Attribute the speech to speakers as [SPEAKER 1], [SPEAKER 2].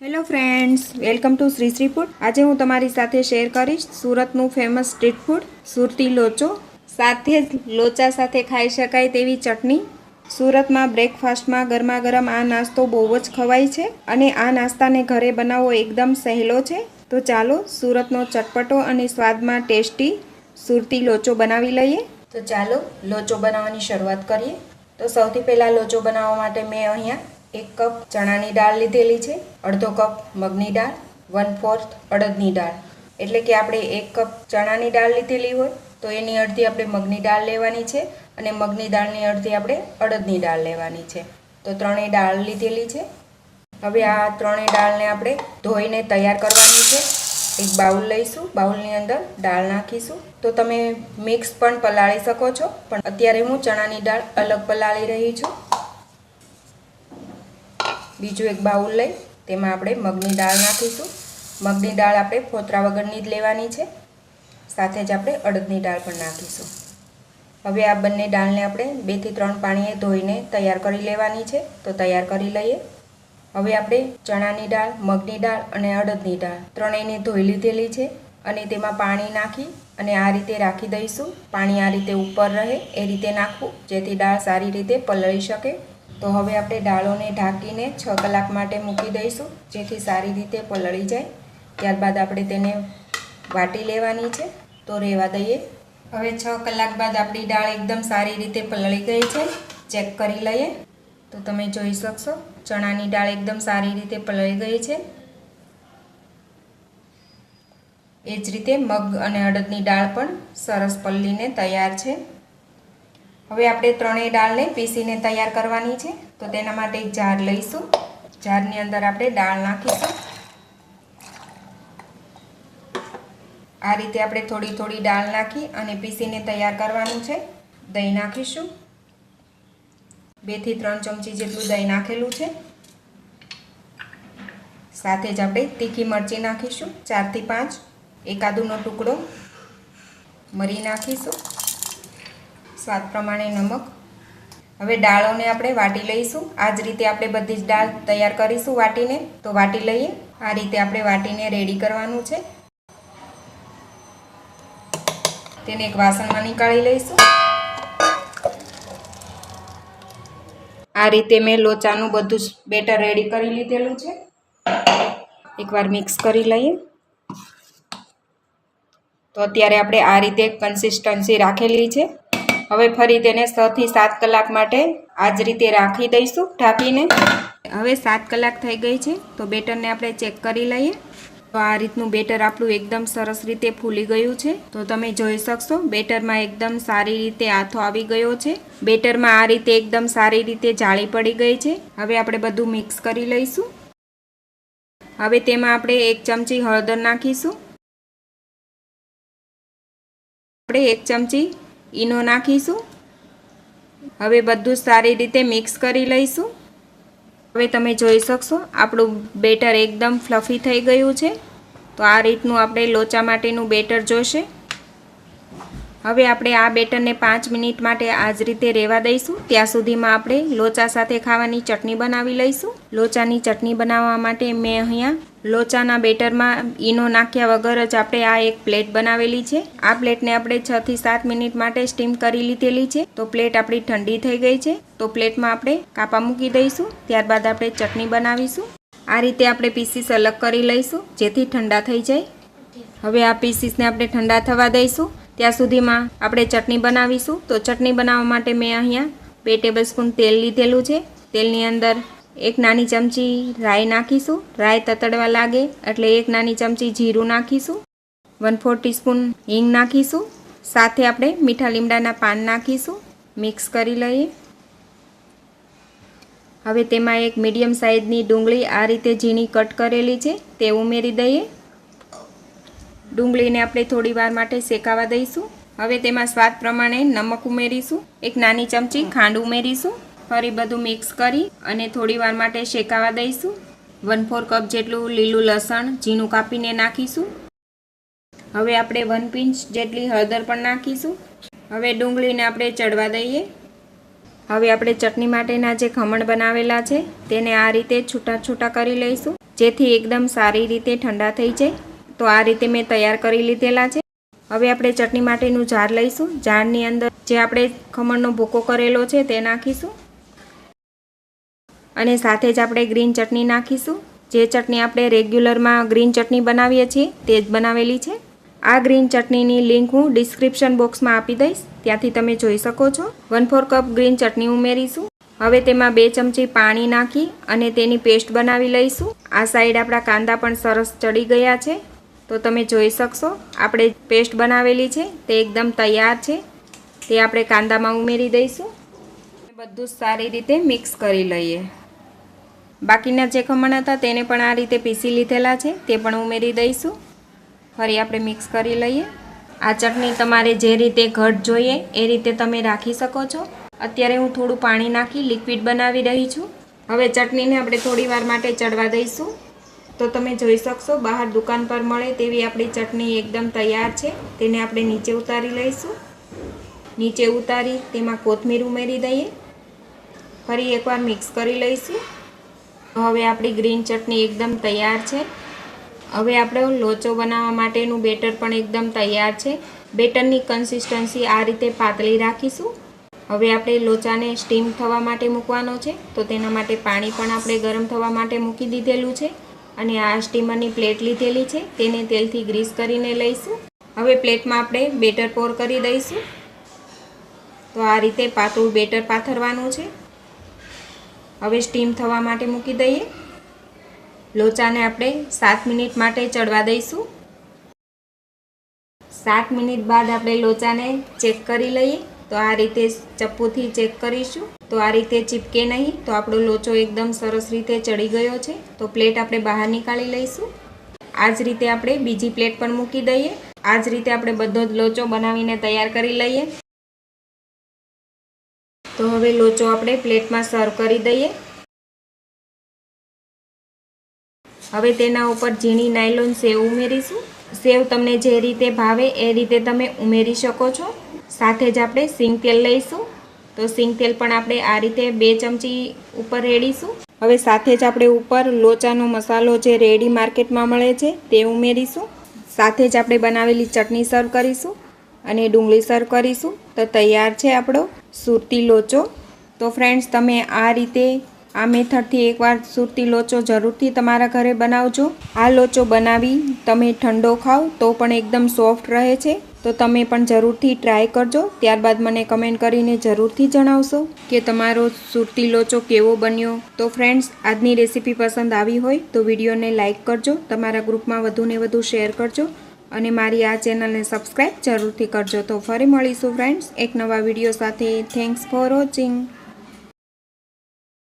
[SPEAKER 1] Hello friends, welcome to Shri Shri food. આજે હું તમારી સાથે શેર કરીશ સુરતનું ફેમસ સ્ટ્રીટ ફૂડ સુરતી લોચો। સાથે જ લોચા સાથે ખાઈ શકાય તેવી ચટણી। સુરતમાં બ્રેકફાસ્ટમાં ગરમા ગરમ આ નાસ્તો બહુ જ ખવાય છે અને આ નાસ્તાને ઘરે બનાવવો એકદમ સહેલો છે। તો ચાલો સુરતનો ચટપટો અને સ્વાદમાં ટેસ્ટી સુરતી લોચો બનાવી લઈએ। તો ચાલો લોચો બનાવવાની શરૂઆત કરીએ। તો સૌથી પહેલાં લોચો બનાવવા માટે મેં અહીંયા 1 કપ ચણાની દાળ લીધેલી છે, અડધો કપ મગની દાળ, 1/4 અડદની દાળ। એટલે કે આપણે 1 કપ ચણાની દાળ લીધેલી હોય તો એની અડધી આપણે મગની દાળ લેવાની છે અને મગની દાળની અડધી આપણે અડદની દાળ લેવાની છે। તો ત્રણેય દાળ લીધેલી છે। હવે આ ત્રણેય દાળને આપણે ધોઈને તૈયાર કરવાની છે। એક બાઉલ લઈશું, બાઉલની અંદર દાળ નાખીશું। તો તમે મિક્સ પણ પલાળી શકો છો, પણ અત્યારે હું ચણાની દાળ અલગ પલાળી રહી છું। બીજું એક બાઉલ લઈ તેમાં આપણે મગની દાળ નાખીશું। મગની દાળ આપણે ફોતરા વગરની જ લેવાની છે, સાથે જ આપણે અડદની દાળ પણ નાખીશું। હવે આ બંને દાળને આપણે 2 થી 3 પાણીએ ધોઈને તૈયાર કરી લેવાની છે। તો તૈયાર કરી લઈએ। હવે આપણે ચણાની દાળ, મગની દાળ અને અડદની દાળ ત્રણેયને ધોઈ લીધેલી છે અને તેમાં પાણી નાખી અને આ રીતે રાખી દઈશું। પાણી આ રીતે ઉપર રહે એ રીતે નાખવું, જેથી દાળ સારી રીતે પલળી શકે। તો હવે આપણે દાળોને ઢાંકીને 6 કલાક માટે મૂકી દઈશું, જેથી સારી રીતે પલળી જાય। ત્યારબાદ આપણે તેને વાટી લેવાની છે। તો રહેવા દઈએ। હવે 6 કલાક બાદ આપણી દાળ એકદમ સારી રીતે પલળી ગઈ છે। ચેક કરી લઈએ તો તમે જોઈ શકશો ચણાની દાળ એકદમ સારી રીતે પલળી ગઈ છે। એ જ રીતે મગ અને અડદની દાળ પણ સરસ પલળીને તૈયાર છે। હવે આપણે ત્રણેય દાળને પીસીને તૈયાર કરવાની છે। તો તેના માટે એક જાર લઈશું। જારની અંદર આપણે દાળ નાખીશું। આ રીતે આપણે થોડી થોડી દાળ નાખી અને પીસીને તૈયાર કરવાનું છે। દહીં નાખીશું। 2 થી 3 ચમચી જેટલું દહીં નાખેલું છે। સાથે જ આપણે તીખી મરચી નાખીશું, 4 થી 5, એક આદુનો ટુકડો, મરી નાખીશું, સ્વાદ પ્રમાણે નમક। હવે દાળોને આપણે વાટી લઈશું। આ જ રીતે આપણે બધી જ દાળ તૈયાર કરીશું વાટીને। તો વાટી લઈએ। આ રીતે આપણે વાટીને રેડી કરવાનું છે। તેને એક વાસણમાં નીકાળી લઈશું। આ રીતે મેં લોચાનું બધું જ બેટર રેડી કરી લીધેલું છે। એકવાર મિક્સ કરી લઈએ। તો અત્યારે આપણે આ રીતે કન્સિસ્ટન્સી રાખેલી છે। હવે ફરી તેને 6 થી 7 કલાક માટે આ જ રીતે રાખી દઈશું ઢાંકીને। હવે 7 કલાક થઈ ગઈ છે, તો બેટરને આપણે ચેક કરી લઈએ। તો આ રીતનું બેટર આપણું એકદમ સરસ રીતે ફૂલી ગયું છે। તો તમે જોઈ શકશો બેટરમાં એકદમ સારી રીતે આથો આવી ગયો છે। બેટરમાં આ રીતે એકદમ સારી રીતે જાળી પડી ગઈ છે। હવે આપણે બધું મિક્સ કરી લઈશું। હવે તેમાં આપણે 1 ચમચી હળદર નાખીશું। આપણે 1 ચમચી ઈનો નાખીશું। હવે બધું સારી રીતે મિક્સ કરી લઈશું। હવે તમે જોઈ શકશો આપણું બેટર એકદમ ફ્લફી થઈ ગયું છે। તો આ રીતનું આપણે લોચા માટેનું બેટર જોશે। હવે આપણે આ બેટરને 5 મિનિટ માટે આ જ રીતે રહેવા દઈશું। ત્યાં સુધીમાં આપણે લોચા સાથે ખાવાની ચટણી બનાવી લઈશું। લોચાની ચટણી બનાવવા માટે મેં અહીંયા લોચાના બેટરમાં ઈનો નાખ્યા વગર જ આપણે આ એક પ્લેટ બનાવેલી છે। આ પ્લેટને આપણે 6 થી 7 મિનિટ માટે સ્ટીમ કરી લીધેલી છે। તો પ્લેટ આપણી ઠંડી થઈ ગઈ છે। તો પ્લેટમાં આપણે કાપા મૂકી દઈશું। ત્યારબાદ આપણે ચટણી બનાવીશું। આ રીતે આપણે પીસીસ અલગ કરી લઈશું, જેથી ઠંડા થઈ જાય। હવે આ પીસીસને આપણે ઠંડા થવા દઈશું। ત્યાં સુધીમાં આપણે ચટણી બનાવીશું। તો ચટણી બનાવવા માટે મેં અહીંયા 2 ટેબલસ્પૂન તેલ લીધેલું છે। તેલની અંદર 1 નાની ચમચી રાઈ નાખીશું। રાઈ તતડવા લાગે એટલે 1 નાની ચમચી જીરું નાખીશું। 1/4 ટીસ્પૂન હિંગ નાખીશું। સાથે આપણે મીઠા લીમડાના પાન નાખીશું। મિક્સ કરી લઈએ। હવે તેમાં એક મીડિયમ સાઇઝની ડુંગળી આ રીતે ઝીણી કટ કરેલી છે તે ઉમેરી દઈએ। ડુંગળીને આપણે થોડી વાર માટે શેકાવા દઈશું। હવે તેમાં સ્વાદ પ્રમાણે નમક ઉમેરીશું। 1 નાની ચમચી ખાંડ ઉમેરીશું। ફરી બધું મિક્સ કરી અને થોડી વાર માટે શેકાવા દઈશું। 1/4 કપ જેટલું લીલું લસણ ઝીણું કાપીને નાખીશું। હવે આપણે 1 પિંચ જેટલી હળદર પણ નાખીશું। હવે ડુંગળીને આપણે ચડવા દઈએ। હવે આપણે ચટણી માટેના જે ખમણ બનાવેલા છે તેને આ રીતે છૂટા છૂટા કરી લઈશું, જેથી એકદમ સારી રીતે ઠંડા થઈ જાય. તો આ રીતે મેં તૈયાર કરી લીધેલા છે. હવે આપણે ચટણી માટેનું જાર લઈશું. જારની અંદર જે આપણે ખમણનો ભૂકો કરેલો છે તે નાખીશું અને સાથે જ આપણે ગ્રીન ચટણી નાખીશું. જે ચટણી આપણે રેગ્યુલરમાં ગ્રીન ચટણી બનાવીએ છીએ તે જ બનાવેલી છે. આ ગ્રીન ચટણીની લિંક હું ડિસ્ક્રિપ્શન બોક્સમાં આપી દઈશ, ત્યાંથી તમે જોઈ શકો છો. 1/4 કપ ગ્રીન ચટણી ઉમેરીશું. હવે તેમાં 2 ચમચી પાણી નાખી અને તેની પેસ્ટ બનાવી લઈશું. આ સાઈડ આપણા કાંદા પણ સરસ ચડી ગયા છે. તો તમે જોઈ શકશો આપણે પેસ્ટ બનાવેલી છે તે એકદમ તૈયાર છે. તે આપણે કાંદામાં ઉમેરી દઈશું. બધું સારી રીતે મિક્સ કરી લઈએ. બાકીના જે ખમણ હતા તેને પણ આ રીતે પીસી લીધેલા છે તે પણ ઉમેરી દઈશું. ફરી આપણે મિક્સ કરી લઈએ. આ ચટણી તમારે જે રીતે ઘટ જોઈએ એ રીતે તમે રાખી શકો છો. અત્યારે હું થોડું પાણી નાખી લિક્વિડ બનાવી રહી છું. હવે ચટણીને આપણે થોડી વાર માટે ચડવા દઈશું. તો તમે જોઈ શકશો બહાર દુકાન પર મળે તેવી આપણી ચટણી એકદમ તૈયાર છે. તેને આપણે નીચે ઉતારી લઈશું. નીચે ઉતારી તેમાં કોથમીર ઉમેરી દઈએ. ફરી એકવાર મિક્સ કરી લઈશું. હવે આપણી ગ્રીન ચટણી એકદમ તૈયાર છે. હવે આપણે લોચો બનાવવા માટેનું બેટર પણ એકદમ તૈયાર છે. બેટરની કન્સિસ્ટન્સી આ રીતે પાતળી રાખીશું. હવે આપણે લોચાને સ્ટીમ થવા માટે મૂકવાનો છે. તો તેના માટે પાણી પણ આપણે ગરમ થવા માટે મૂકી દીધેલું છે અને આ સ્ટીમરની પ્લેટ લીધેલી છે તેને તેલથી ગ્રીસ કરીને લઈશું. હવે પ્લેટમાં આપણે બેટર પોર કરી દઈશું. તો આ રીતે પાતળું બેટર પાથરવાનું છે. હવે સ્ટીમ થવા માટે મૂકી દઈએ. લોચાને આપણે 7 મિનિટ માટે ચડવા દઈશું. 7 મિનિટ બાદ આપણે લોચાને ચેક કરી લઈએ. તો આ રીતે ચપ્પુથી ચેક કરીશું. તો આ રીતે ચીપકે નહીં. તો આપણો લોચો એકદમ સરસ રીતે ચડી ગયો છે. તો પ્લેટ આપણે બહાર નીકાળી લઈશું. આ જ રીતે આપણે બીજી પ્લેટ પણ મૂકી દઈએ. આ જ રીતે આપણે બધો જ લોચો બનાવીને તૈયાર કરી લઈએ. તો હવે લોચો આપણે પ્લેટમાં સર્વ કરી દઈએ. હવે તેના ઉપર ઝીણી નાયલોન સેવ ઉમેરીશું. સેવ તમને જે રીતે ભાવે એ રીતે તમે ઉમેરી શકો છો. સાથે જ આપણે સિંગ તેલ લઈશું. તો સિંગ તેલ પણ આપણે આ રીતે 2 ચમચી ઉપર રેડીશું. હવે સાથે જ આપણે ઉપર લોચાનો મસાલો જે રેડી માર્કેટમાં મળે છે તે ઉમેરીશું. સાથે જ આપણે બનાવેલી ચટણી સર્વ કરીશું અને ડુંગળી સર્વ કરીશું. તો તૈયાર છે આપણો સુરતી લોચો. તો ફ્રેન્ડ્સ તમે આ રીતે આ મેથડથી એકવાર સુરતી લોચો જરૂરથી તમારા ઘરે બનાવજો. આ લોચો બનાવી તમે ઠંડો ખાઓ તો પણ એકદમ સોફ્ટ રહે છે. તો તમે પણ જરૂરથી ટ્રાય કરજો. ત્યારબાદ મને કમેન્ટ કરીને જરૂરથી જણાવશો કે તમારો સુરતી લોચો કેવો બન્યો. તો ફ્રેન્ડ્સ આજની રેસીપી પસંદ આવી હોય તો વિડીયોને લાઇક કરજો, તમારા ગ્રુપમાં વધુને વધુ શેર કરજો અને મારી આ ચેનલને સબસ્ક્રાઈબ જરૂરથી કરજો. તો ફરી મળીશું ફ્રેન્ડ્સ એક નવા વિડીયો સાથે. Thanks for watching.